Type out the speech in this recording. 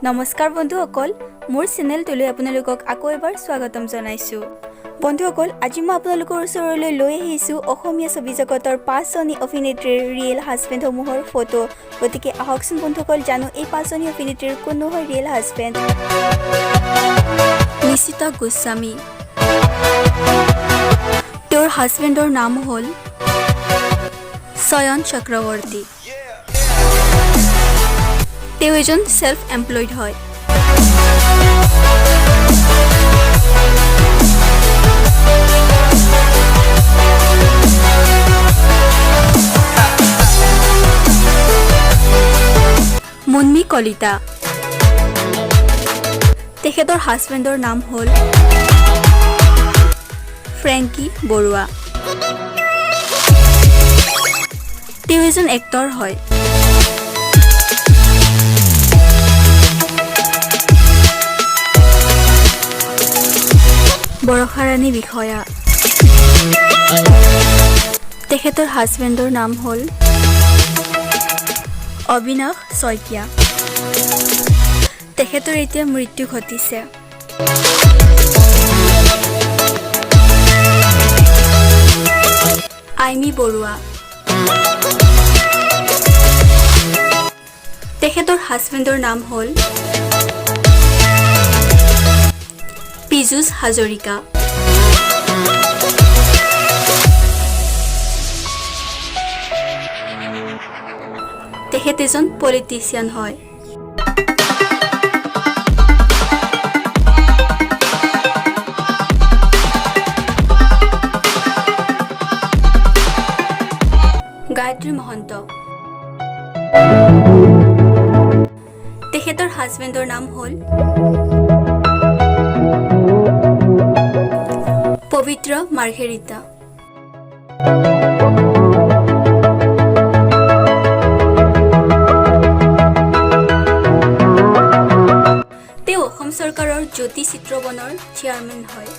নমস্কাৰ বন্ধুসকল, মোৰ চেনেলটোলৈ আপোনালোকক আকৌ এবাৰ স্বাগতম জনাইছোঁ। বন্ধুসকল, আজি মই আপোনালোকৰ ওচৰলৈ লৈ আহিছোঁ অসমীয়া ছবি জগতৰ 5জনী অভিনেত্ৰীৰ ৰিয়েল হাজবেণ্ডসমূহৰ ফটো। গতিকে আহকচোন বন্ধুসকল, জানো এই 5জনী অভিনেত্ৰীৰ কোন হয় ৰিয়েল হাজবেণ্ড। নিশিতা গোস্বামী, তেওঁৰ হাজবেণ্ডৰ নাম হ'ল চয়ন চক্ৰৱৰ্তী। তেওঁ এজন সেলফ এমপ্লয়েড হয়। মুনমি কলিতা, তেখেতৰ হাজবেণ্ডৰ নাম হ'ল ফ্ৰেংকি বৰুৱা। তেওঁ এজন এক্টৰ হয়। বৰষাৰাণী বিষয়া, তেখেতৰ হাজবেণ্ডৰ নাম হ'ল অবিনাশ শইকীয়া। তেখেতৰ এতিয়া মৃত্যু ঘটিছে। আইমি বৰুৱা, তেখেতৰ হাজবেণ্ডৰ নাম হ'ল পীযুষ হাজৰিকা। তেখেত এজন পলিটিচিয়ান হয়। গায়ত্ৰী মহন্ত, তেখেতৰ হাজবেণ্ডৰ নাম হ'ল পবিত্ৰ মাৰ্ঘেৰিটা। তেওঁ অসম চৰকাৰৰ জ্যোতি চিত্ৰবনৰ চেয়াৰমেন হয়।